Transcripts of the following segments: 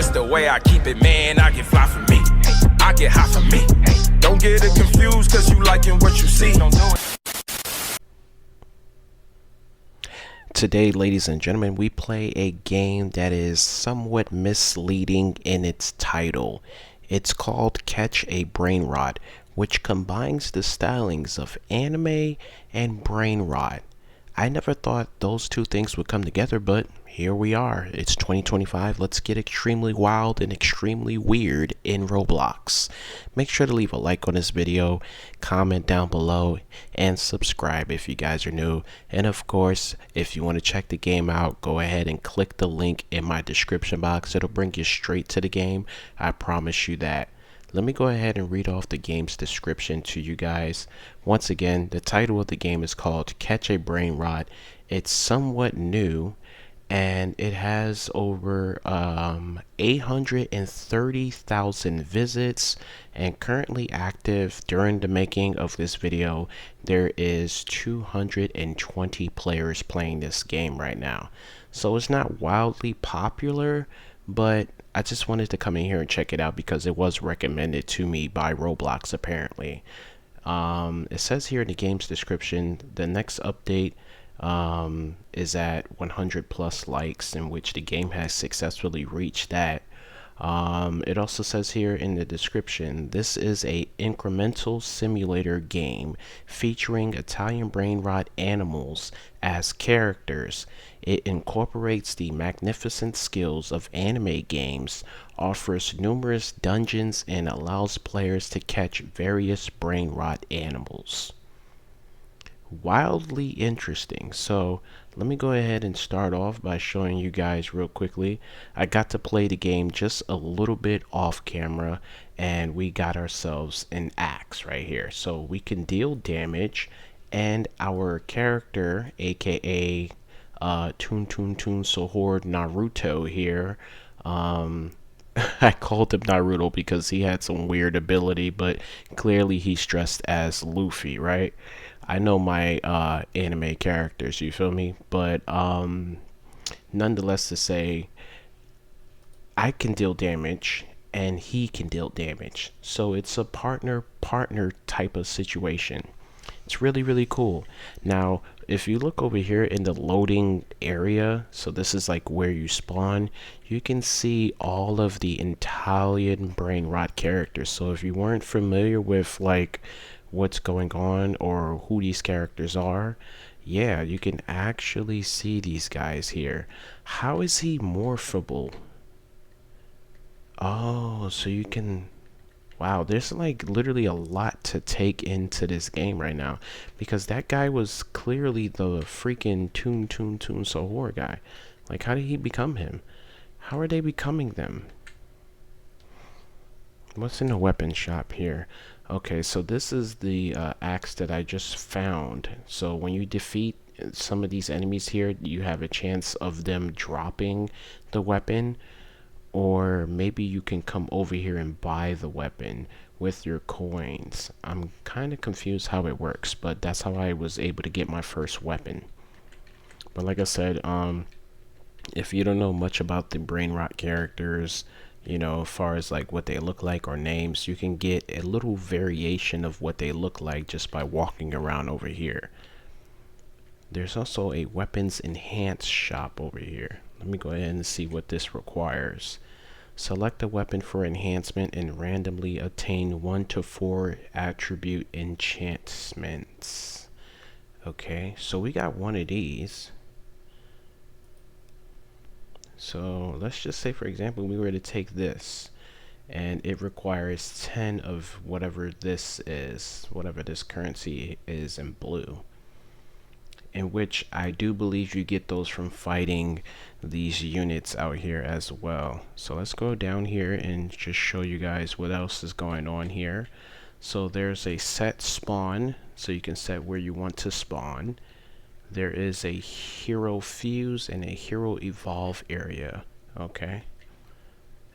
That's the way I keep it, man. I get fly for me. I get high for me. Don't get it confused, cause you liking what you see. Don't do it. Today, ladies and gentlemen, we play a game that is somewhat misleading in its title. It's called Catch a Brainrot, which combines the stylings of anime and Brainrot. I never thought those two things would come together, but here we are. It's 2025. Let's get extremely wild and extremely weird in Roblox. Make sure to leave a like on this video, comment down below, and subscribe if you guys are new. And of course, if you want to check the game out, go ahead and click the link in my description box. It'll bring you straight to the game. I promise you that. Let me go ahead and read off the game's description to you guys. Once again, the title of the game is called Catch a Brainrot. It's somewhat new, and it has over 830,000 visits, and currently active during the making of this video, there is 220 players playing this game right now. So it's not wildly popular, but I just wanted to come in here and check it out because it was recommended to me by Roblox apparently. It says here in the game's description, the next update is at 100 plus likes, in which the game has successfully reached that. It also says here in the description, this is a incremental simulator game featuring Italian brainrot animals as characters. It incorporates the magnificent skills of anime games, offers numerous dungeons, and allows players to catch various brainrot animals. Wildly interesting. So let me go ahead and start off by showing you guys real quickly. I got to play the game just a little bit off camera, and we got ourselves an axe right here, so we can deal damage. And our character, aka Toon Sohord Naruto here, I called him Naruto because he had some weird ability, but clearly he's dressed as Luffy, right? I know my anime characters, you feel me? But nonetheless, to say, I can deal damage and he can deal damage, so it's a partner type of situation. It's really cool. Now if you look over here in the loading area, so this is like where you spawn, you can see all of the Italian brainrot characters. So if you weren't familiar with like what's going on or who these characters are, yeah, you can actually see these guys here. How is he morphable? Oh, so you can, wow, there's like literally a lot to take into this game right now, because that guy was clearly the freaking Toon Sohor guy. Like, how did he become him? How are they becoming them? What's in the weapon shop here? Okay, so this is the axe that I just found. So when you defeat some of these enemies here, you have a chance of them dropping the weapon, or maybe you can come over here and buy the weapon with your coins. I'm kind of confused how it works, but that's how I was able to get my first weapon. But like I said, if you don't know much about the brainrot characters, you know, as far as like what they look like or names, you can get a little variation of what they look like just by walking around over here. There's also a weapons enhance shop over here. Let me go ahead and see what this requires. Select a weapon for enhancement and randomly obtain 1 to 4 attribute enchantments. Okay, so we got one of these. So let's just say, for example, we were to take this, and it requires 10 of whatever this is, whatever this currency is in blue, in which I do believe you get those from fighting these units out here as well. So let's go down here and just show you guys what else is going on here. So there's a set spawn, so you can set where you want to spawn. There is a hero fuse and a hero evolve area. Okay,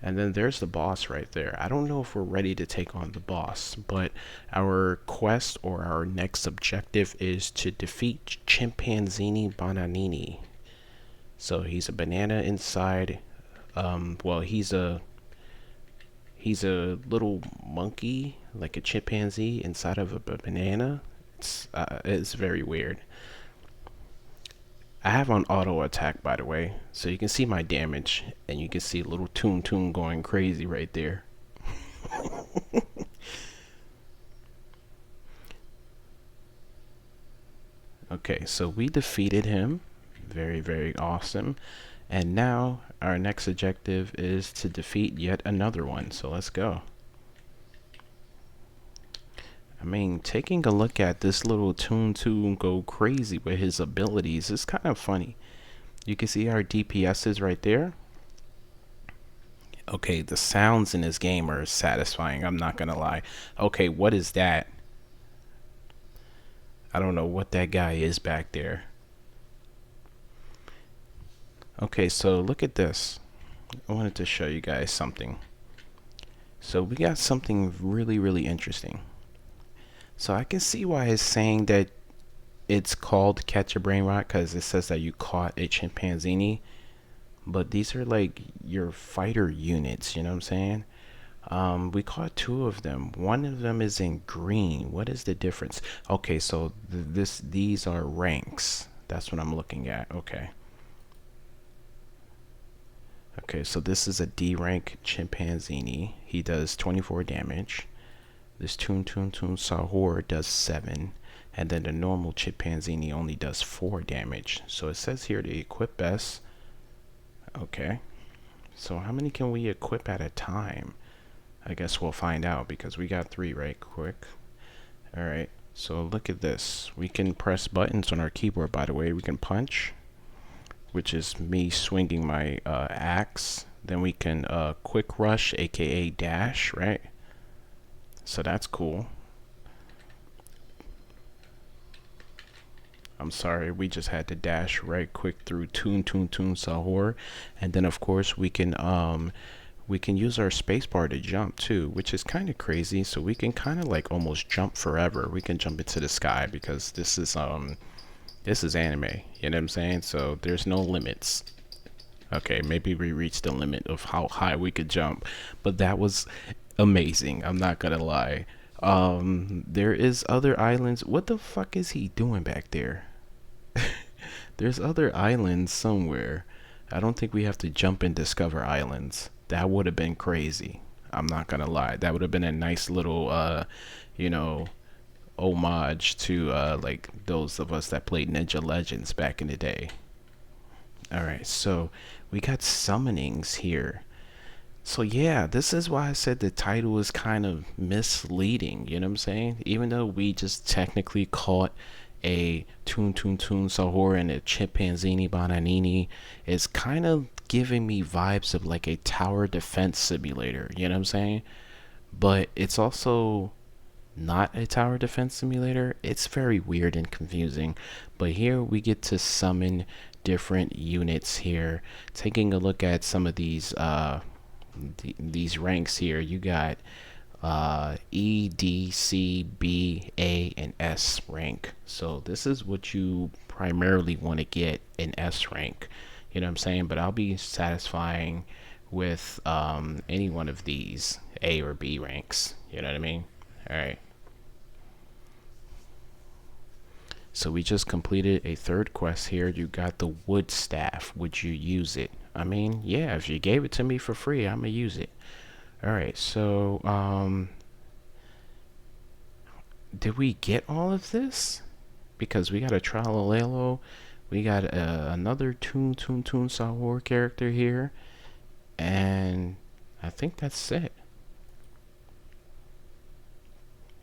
and then there's the boss right there. I don't know if we're ready to take on the boss, but our quest or our next objective is to defeat Chimpanzini Bananini. So he's a banana inside Well, he's a little monkey, like a chimpanzee inside of a banana. It's very weird. I have on auto attack, by the way, so you can see my damage, and you can see little Toon Toon going crazy right there. Okay, so we defeated him. Very, very awesome. And now our next objective is to defeat yet another one. So let's go. I mean, taking a look at this little Toon Toon go crazy with his abilities is kind of funny. You can see our DPSs right there. Okay, the sounds in this game are satisfying, I'm not gonna lie. Okay, what is that? I don't know what that guy is back there. Okay, so look at this. I wanted to show you guys something. So we got something really, really interesting. So I can see why it's saying that it's called Catch a Brainrot, because it says that you caught a chimpanzee. But these are like your fighter units, you know what I'm saying? We caught two of them. One of them is in green. What is the difference? Okay, so these are ranks. That's what I'm looking at. Okay. Okay, so this is a D rank chimpanzee. He does 24 damage. This Toon Toon Toon Sahur does 7. And then the normal chimpanzee only does 4 damage. So it says here to equip S. Okay. So how many can we equip at a time? I guess we'll find out, because we got 3 right quick. Alright, so look at this. We can press buttons on our keyboard, by the way. We can punch, which is me swinging my axe. Then we can quick rush, aka dash, right? So that's cool. I'm sorry, we just had to dash right quick through Toon Toon Toon Sahur. And then of course we can use our spacebar to jump too, which is kind of crazy. So we can kind of like almost jump forever. We can jump into the sky, because this is anime, you know what I'm saying? So there's no limits. Okay, maybe we reached the limit of how high we could jump, but that was amazing, I'm not gonna lie. There is other islands. What the fuck is he doing back there? There's other islands somewhere. I don't think we have to jump and discover islands. That would have been crazy, I'm not gonna lie. That would have been a nice little you know, homage to like those of us that played Ninja Legends back in the day. Alright, so we got summonings here. So yeah, this is why I said the title is kind of misleading, you know what I'm saying? Even though we just technically caught a Toon Toon Toon Sahur and a Chimpanzini Bananini, it's kind of giving me vibes of like a tower defense simulator, you know what I'm saying? But it's also not a tower defense simulator. It's very weird and confusing. But here we get to summon different units here. Taking a look at some of these ranks here, you got E, D, C, B, A, and S rank. So this is what you primarily want to get in S rank, you know what I'm saying? But I'll be satisfying with any one of these A or B ranks, you know what I mean? All right. So we just completed a third quest here. You got the wood staff. Would you use it? I mean, yeah, if you gave it to me for free, I'm gonna use it. Alright, so did we get all of this? Because we got a Tralalelo, we got another Toon Toon Toon Sahur character here, and I think that's it.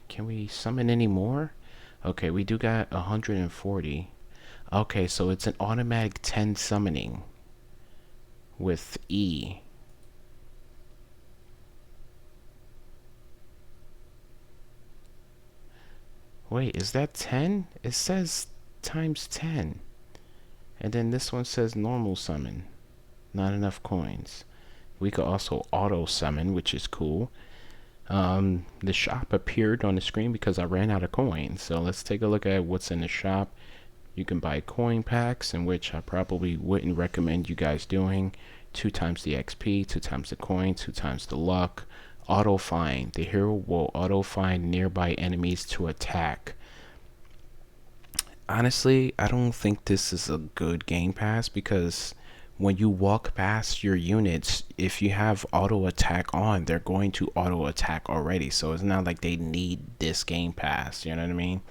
Can we summon any more? Okay, we do got 140. Okay, so it's an automatic 10 summoning with E. Wait, is that 10? It says times 10. And then this one says normal summon. Not enough coins. We could also auto summon, which is cool. The shop appeared on the screen because I ran out of coins. So let's take a look at what's in the shop. You can buy coin packs, in which I probably wouldn't recommend you guys doing. 2 times the XP, 2 times the coin, 2 times the luck. Auto find. The hero will auto find nearby enemies to attack. Honestly, I don't think this is a good game pass, because when you walk past your units, if you have auto attack on, they're going to auto attack already. So it's not like they need this game pass, you know what I mean?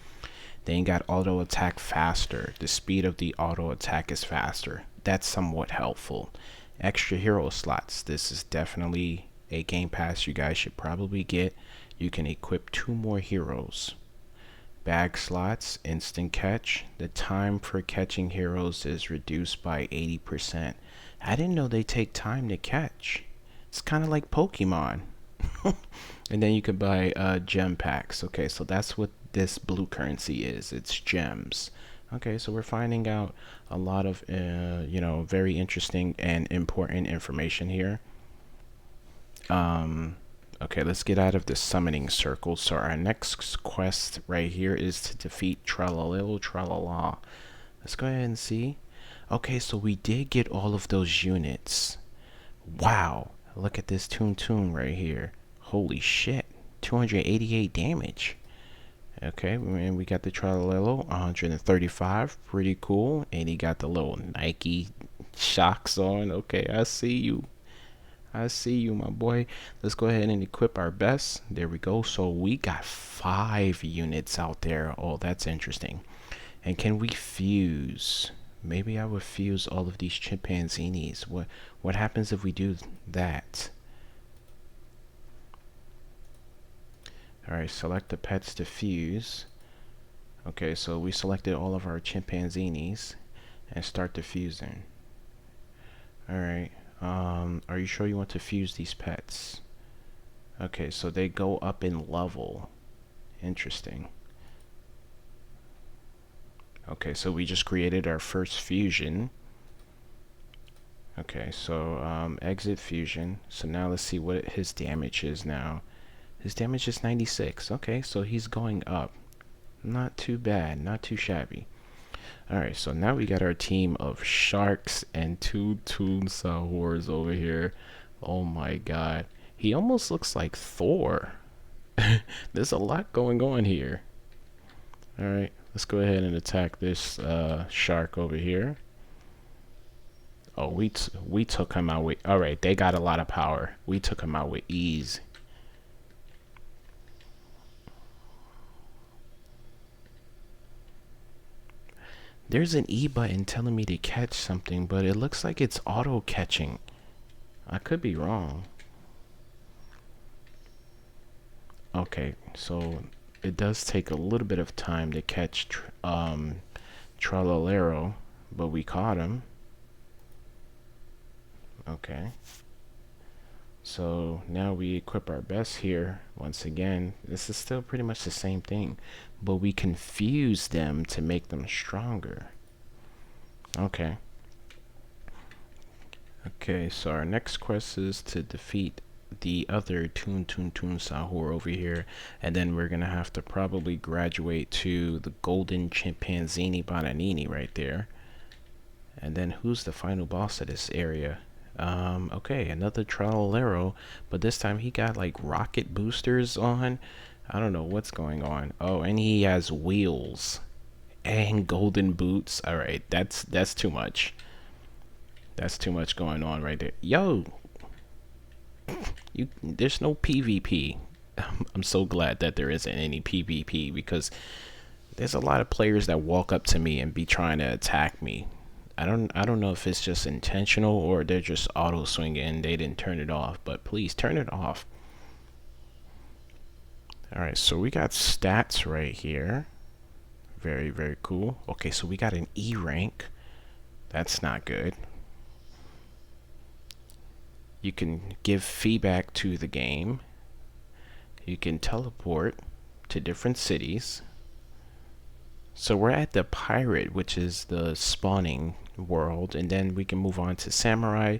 They ain't got auto attack faster. The speed of the auto attack is faster. That's somewhat helpful. Extra hero slots. This is definitely a game pass you guys should probably get. You can equip 2 more heroes. Bag slots, instant catch. The time for catching heroes is reduced by 80%. I didn't know they take time to catch. It's kind of like Pokemon. And then you can buy gem packs. Okay, so that's what this blue currency is. It's gems. Okay, so we're finding out a lot of very interesting and important information here. Okay, let's get out of the summoning circle. So our next quest right here is to defeat Tralalilo Tralala. Let's go ahead and see. Okay, so we did get all of those units. Wow, look at this Toon right here. Holy shit, 288 damage. Okay, and we got the Tralalilo, 135, pretty cool. And he got the little Nike shocks on. Okay, I see you. I see you, my boy. Let's go ahead and equip our best. There we go. So we got 5 units out there. Oh, that's interesting. And can we fuse? Maybe I would fuse all of these chimpanzees. What happens if we do that? Alright, select the pets to fuse. Okay, so we selected all of our chimpanzees and start diffusing. Alright. Are you sure you want to fuse these pets? Okay, so they go up in level. Interesting. Okay, so we just created our first fusion. Okay, so exit fusion. So now let's see what his damage is now. His damage is 96. Okay, so he's going up. Not too bad, not too shabby. Alright, so now we got our team of sharks and 2 Toon Sahurs over here. Oh my god. He almost looks like Thor. There's a lot going on here. Alright, let's go ahead and attack this shark over here. Oh, we took him out with... Alright, they got a lot of power. We took him out with ease. There's an E button telling me to catch something, but it looks like it's auto catching. I could be wrong. Okay, so it does take a little bit of time to catch Tralalero, but we caught him. Okay. So now we equip our best here. Once again, this is still pretty much the same thing, but we confuse them to make them stronger. Okay. Okay, so our next quest is to defeat the other Toon Sahur over here, and then we're gonna have to probably graduate to the Golden Chimpanzini Bananini right there. And then who's the final boss of this area? Okay, another Tralalero, but this time he got like rocket boosters on. I don't know what's going on. Oh, and he has wheels and golden boots. All right, that's too much. That's too much going on right there. Yo, there's no PvP. I'm so glad that there isn't any PvP, because there's a lot of players that walk up to me and be trying to attack me. I don't know if it's just intentional or they're just auto swinging and they didn't turn it off, but please turn it off. Alright, so we got stats right here. Very, very cool. Okay, so we got an E rank. That's not good. You can give feedback to the game. You can teleport to different cities. So we're at the pirate, which is the spawning world, and then we can move on to samurai,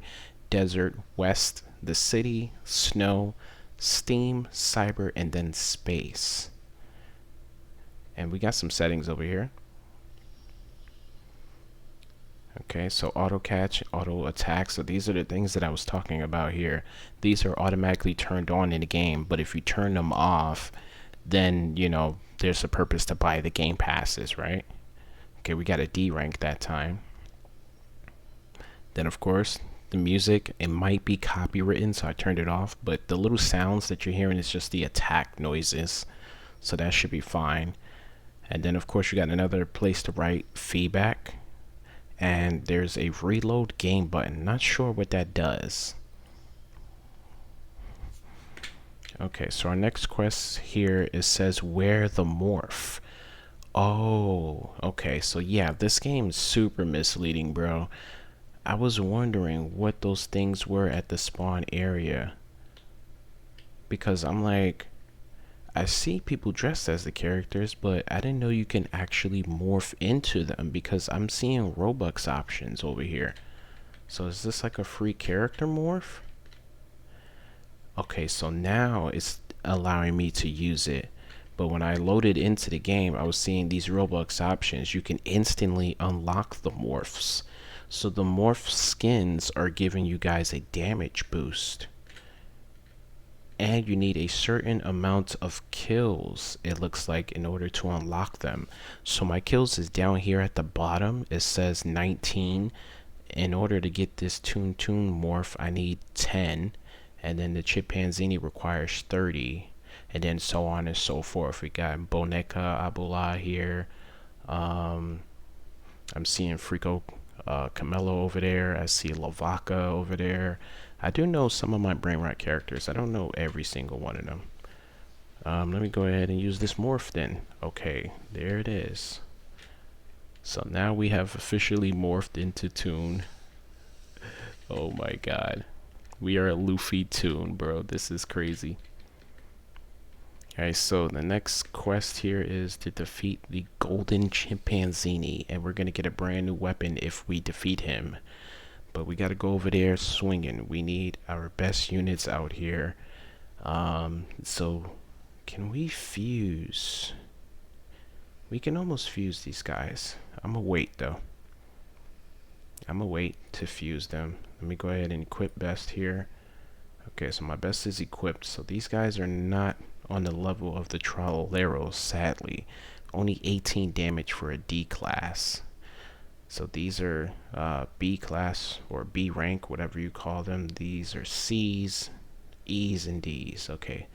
desert, west, the city, snow, steam, cyber, and then space. And we got some settings over here. Okay, so auto catch, auto attack. So these are the things that I was talking about here. These are automatically turned on in the game, but if you turn them off, then, you know, there's a purpose to buy the game passes, right? Okay, we got a D rank that time. Then, of course, the music, it might be copywritten, so I turned it off, but the little sounds that you're hearing is just the attack noises, so that should be fine. And then, of course, you got another place to write feedback, and there's a reload game button. Not sure what that does. Okay, so our next quest here, it says wear the morph. Oh, okay, so yeah, this game is super misleading, bro. I was wondering what those things were at the spawn area, because I'm like, I see people dressed as the characters, but I didn't know you can actually morph into them, because I'm seeing Robux options over here. So is this like a free character morph? Okay, so now it's allowing me to use it. But when I loaded into the game, I was seeing these Robux options. You can instantly unlock the morphs. So the morph skins are giving you guys a damage boost. And you need a certain amount of kills, it looks like, in order to unlock them. So my kills is down here at the bottom. It says 19. In order to get this Toon morph, I need 10. And then the chimpanzee requires 30. And then so on and so forth. We got Boneka Abula here. I'm seeing Frico Camelo over there. I see Lavaca over there. I do know some of my Brainrot characters. I don't know every single one of them. Let me go ahead and use this morph then. Okay, there it is. So now we have officially morphed into Toon. Oh my god. We are a Luffy Toon, bro. This is crazy. Alright, so the next quest here is to defeat the Golden Chimpanzee, and we're going to get a brand new weapon if we defeat him. But we got to go over there swinging. We need our best units out here. So can we fuse? We can almost fuse these guys. I'm going to wait, though. I'm going to wait to fuse them. Let me go ahead and equip best here. Okay, so my best is equipped. So these guys are not on the level of the Trolleros, sadly. Only 18 damage for a D class. So these are B class or B rank, whatever you call them. These are C's, E's, and D's. Okay.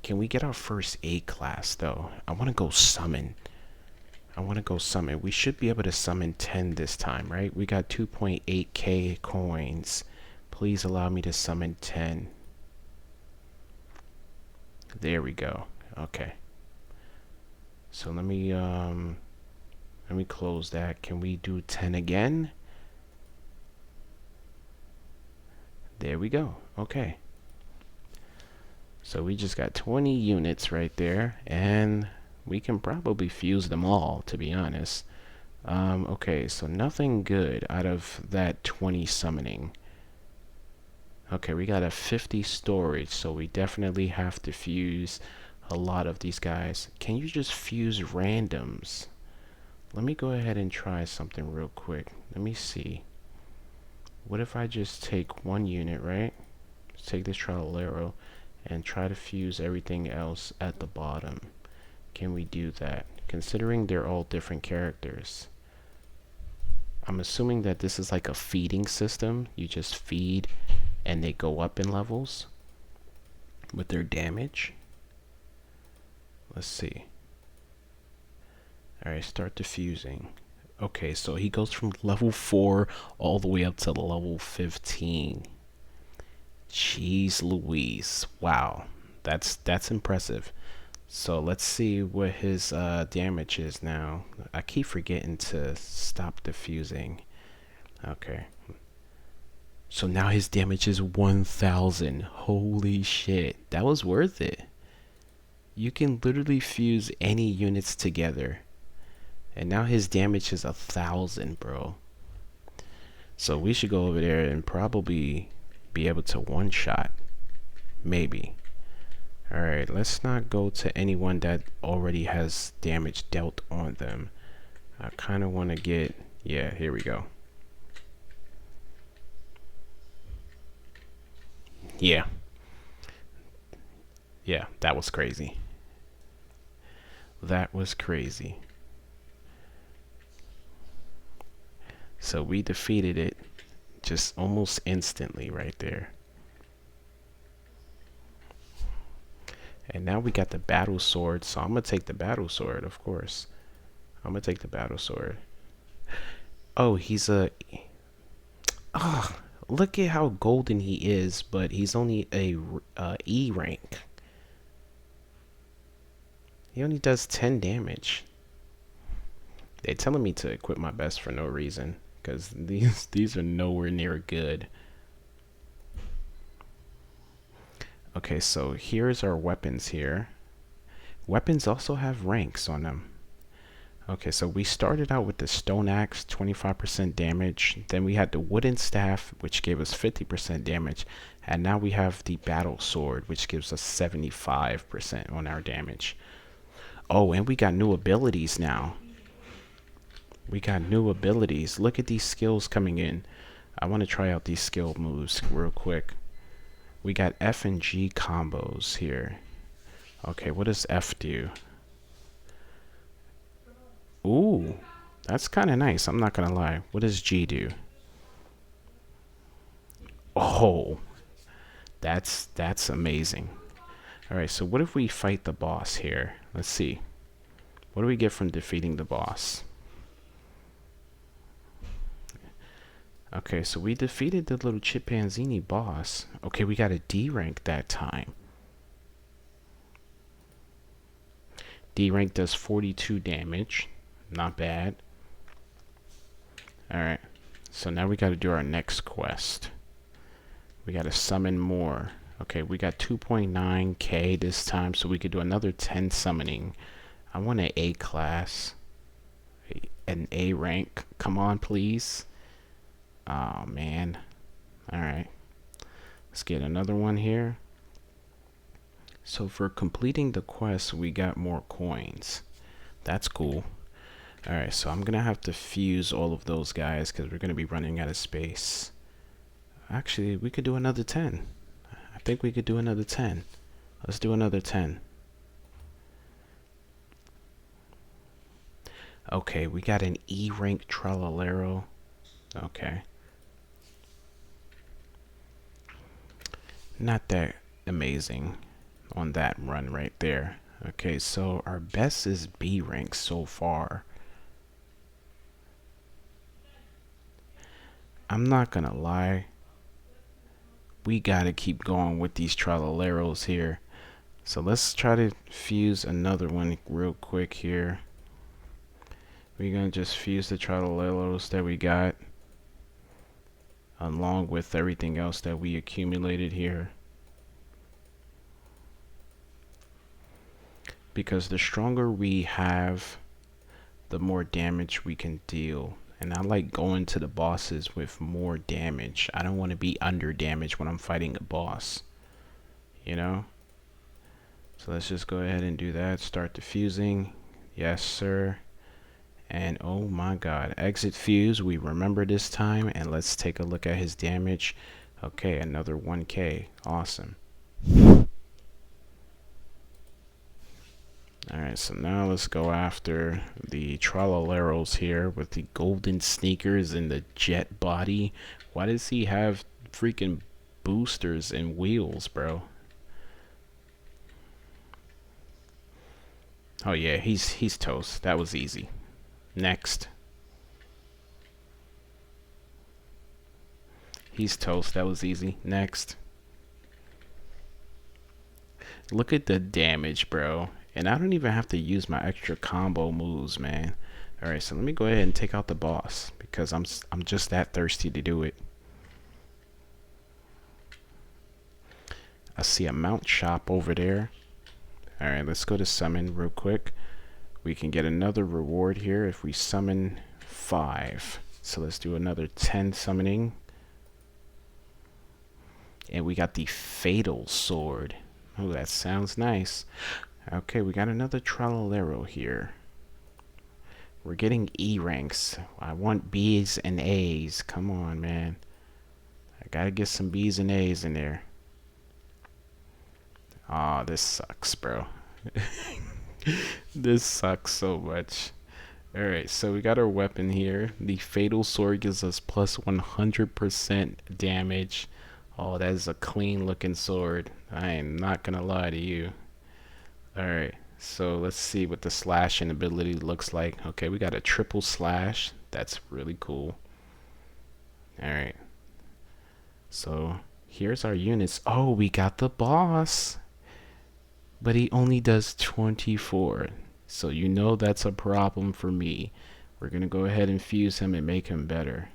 Can we get our first A class, though? I want to go summon. We should be able to summon 10 this time, right? We got 2.8k coins. Please allow me to summon 10. There we go. Okay. So let me close that. Can we do 10 again? There we go. Okay. So we just got 20 units right there, and we can probably fuse them all, to be honest. Okay, so nothing good out of that 20 summoning. Okay, we got a 50 storage, so we definitely have to fuse a lot of these guys. Can you just fuse randoms? Let me go ahead and try something real quick. Let me see. What if I just take one unit, right? Let's take this Trolero and try to fuse everything else at the bottom. Can we do that? Considering they're all different characters. I'm assuming that this is like a feeding system. You just feed and they go up in levels with their damage. Let's see. Alright, start diffusing. Okay, so he goes from level 4 all the way up to level 15. Jeez Louise. Wow. That's impressive. So let's see what his damage is now. I keep forgetting to stop diffusing. Okay. So now his damage is 1,000. Holy shit. That was worth it. You can literally fuse any units together. And now his damage is 1,000, bro. So we should go over there and probably be able to one-shot. Maybe. Alright, let's not go to anyone that already has damage dealt on them. I kind of want to get... Yeah, here we go. Yeah. Yeah, that was crazy. That was crazy. So we defeated it just almost instantly right there. And now we got the battle sword, so I'm gonna take the battle sword, of course. I'm gonna take the battle sword. Oh, he's a... Ah, look at how golden he is, but he's only a E rank. He only does 10 damage. They're telling me to equip my best for no reason, because these are nowhere near good. Okay, so here's our weapons here. Weapons also have ranks on them. Okay, so we started out with the stone axe, 25% damage. Then we had the wooden staff, which gave us 50% damage. And now we have the battle sword, which gives us 75% on our damage. Oh, and we got new abilities now. We got new abilities. Look at these skills coming in. I want to try out these skill moves real quick. We got F and G combos here. Okay, what does F do? Ooh, that's kind of nice. I'm not gonna lie. What does G do? Oh, that's amazing. All right, so what if we fight the boss here? Let's see. What do we get from defeating the boss? Okay, so we defeated the little chimpanzee boss. Okay, we got a D rank that time. D rank does 42 damage. Not bad. Alright, so now we got to do our next quest. We got to summon more. Okay, we got 2.9k this time, so we could do another 10 summoning. I want an A class. An A rank. Come on, please. Oh, man. Alright. Let's get another one here. So for completing the quest, we got more coins. That's cool. Alright, so I'm gonna have to fuse all of those guys because we're gonna be running out of space. Actually, we could do another 10. I think we could do another 10. Let's do another 10. Okay, we got an E rank Trallalero. Okay. Not that amazing on that run right there. Okay, so our best is B rank so far. I'm not gonna lie. We gotta keep going with these Trallaleros here. So let's try to fuse another one real quick here. We're gonna just fuse the Trallaleros that we got along with everything else that we accumulated here. Because the stronger we have, the more damage we can deal. And I like going to the bosses with more damage. I don't want to be under damage when I'm fighting a boss. You know? So let's just go ahead and do that. Start diffusing. Yes, sir. And oh my god. Exit fuse. We remember this time. And let's take a look at his damage. Okay, another 1k. Awesome. Alright, so now let's go after the Trallaleros here with the golden sneakers and the jet body. Why does he have freaking boosters and wheels, bro? Oh yeah, he's toast. That was easy. Next. He's toast. That was easy. Next. Look at the damage, bro. And I don't even have to use my extra combo moves, man. Alright, so let me go ahead and take out the boss because I'm just that thirsty to do it. I see a mount shop over there. Alright, let's go to summon real quick. We can get another reward here if we summon 5. So let's do another 10 summoning. And we got the fatal sword. Oh, that sounds nice. Okay, we got another Trallalero here. We're getting E ranks. I want B's and A's. Come on, man. I gotta get some B's and A's in there. Aw, this sucks, bro. This sucks so much. Alright, so we got our weapon here. The Fatal Sword gives us plus 100% damage. Oh, that is a clean looking sword. I am not gonna lie to you. Alright, so let's see what the slashing ability looks like. Okay, we got a triple slash. That's really cool. Alright, so here's our units. Oh, we got the boss. But he only does 24. So you know that's a problem for me. We're going to go ahead and fuse him and make him better.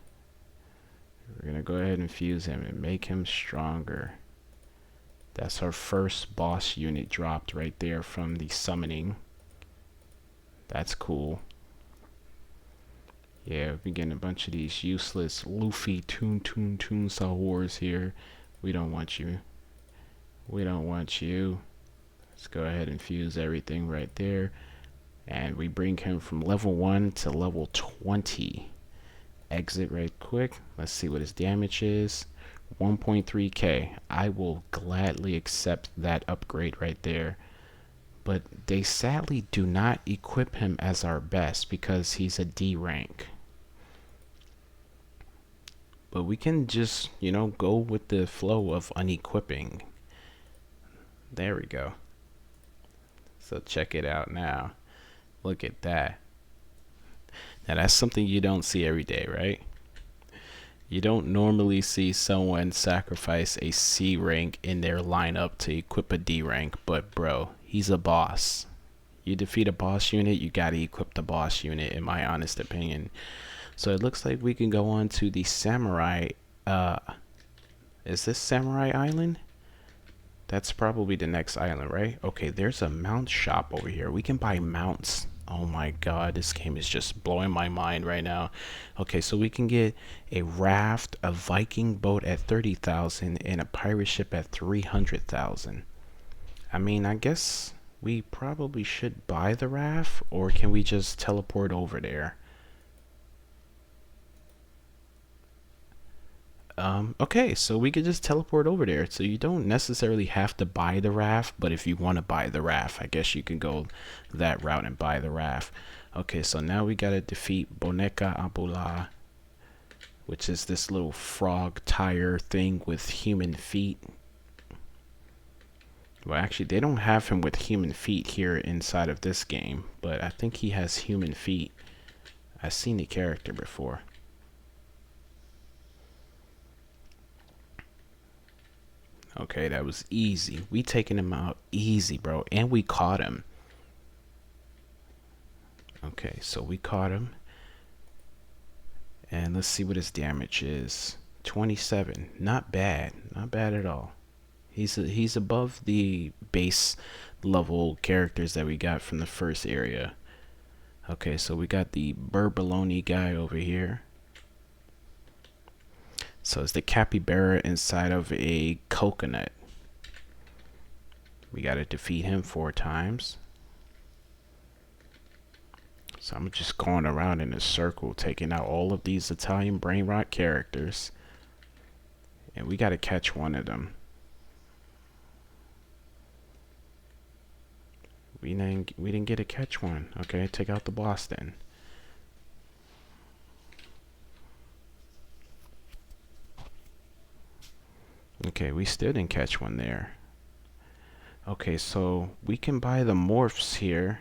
We're going to go ahead and fuse him and make him stronger. That's our first boss unit dropped right there from the summoning. That's cool. Yeah, we're getting a bunch of these useless Luffy Toon Sahors here. We don't want you. We don't want you. Let's go ahead and fuse everything right there. And we bring him from level 1 to level 20. Exit right quick. Let's see what his damage is. 1.3k. I will gladly accept that upgrade right there. But they sadly do not equip him as our best because he's a D rank. But we can just, you know, go with the flow of unequipping. There we go. So check it out now. Look at that. Now that's something you don't see every day, right? You don't normally see someone sacrifice a C rank in their lineup to equip a D rank, but bro, he's a boss. You defeat a boss unit, you gotta equip the boss unit, in my honest opinion. So it looks like we can go on to the Samurai. Is this Samurai Island? That's probably the next island, right? Okay, there's a mount shop over here. We can buy mounts. Oh my god, this game is just blowing my mind right now. Okay, so we can get a raft, a Viking boat at 30,000, and a pirate ship at 300,000. I mean, I guess we probably should buy the raft, or can we just teleport over there? Okay, so we could just teleport over there. So you don't necessarily have to buy the raft, but if you want to buy the raft, I guess you can go that route and buy the raft. Okay, so now we gotta defeat Boneka Abula, which is this little frog tire thing with human feet. Well, actually, they don't have him with human feet here inside of this game, but I think he has human feet. I've seen the character before. Okay, that was easy. We taking him out easy, bro. And we caught him. Okay, so we caught him. And let's see what his damage is. 27. Not bad. Not bad at all. He's above the base level characters that we got from the first area. Okay, so we got the Burbaloni guy over here. So it's the capybara inside of a coconut. We gotta defeat him 4 times. So I'm just going around in a circle, taking out all of these Italian Brainrot characters. And we gotta catch one of them. We didn't get to catch one. Okay, take out the boss then. Okay, we still didn't catch one there. Okay, so we can buy the morphs here.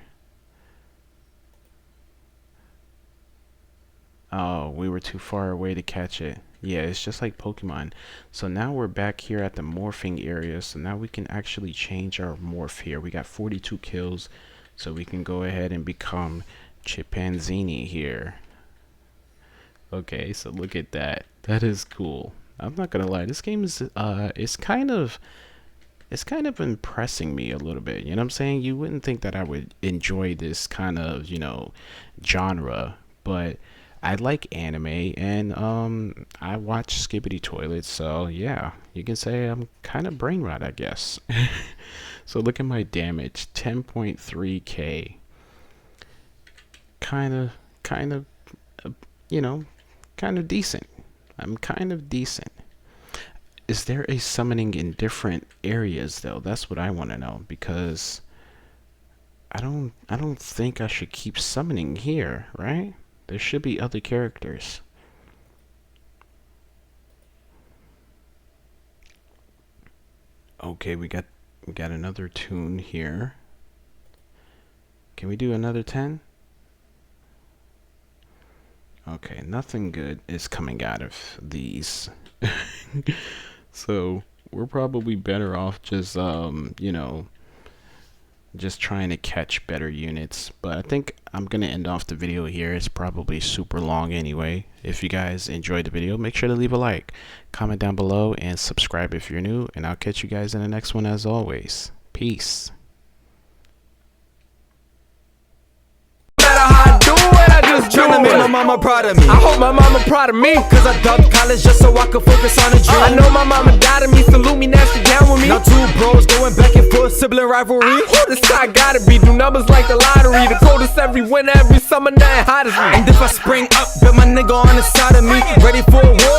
Oh, we were too far away to catch it. Yeah, it's just like Pokemon. So now we're back here at the morphing area. So now we can actually change our morph here. We got 42 kills. So we can go ahead and become Chimpanzini here. Okay, so look at that. That is cool. I'm not gonna lie, this game is it's kind of impressing me a little bit. You know what I'm saying? You wouldn't think that I would enjoy this kind of, you know, genre, but I like anime and I watch Skibbity Toilet, so yeah, you can say I'm kind of brain rot, I guess. So look at my damage, 10.3k. Kind of, you know, kind of decent. I'm kind of decent. is there a summoning in different areas though? That's what I want to know, because I don't think I should keep summoning here, right? There should be other characters. Okay, we got another tune here. Can we do another 10? Okay, nothing good is coming out of these. So we're probably better off just you know, just trying to catch better units. But I think I'm gonna end off the video here. It's probably super long anyway. If you guys enjoyed the video, make sure to leave a like, comment down below, and subscribe if you're new, and I'll catch you guys in the next one as always. Peace. Tryna make my mama proud of me. I hope my mama proud of me, Cause I dropped college just so I could focus on a dream. I know my mama died of me, salute me, now she down with me. Now two bros going back and forth, sibling rivalry. Who this guy gotta be, do numbers like the lottery. The coldest every winter, every summer, nothing hot as me. And if I spring up, bet my nigga on the side of me, ready for a war.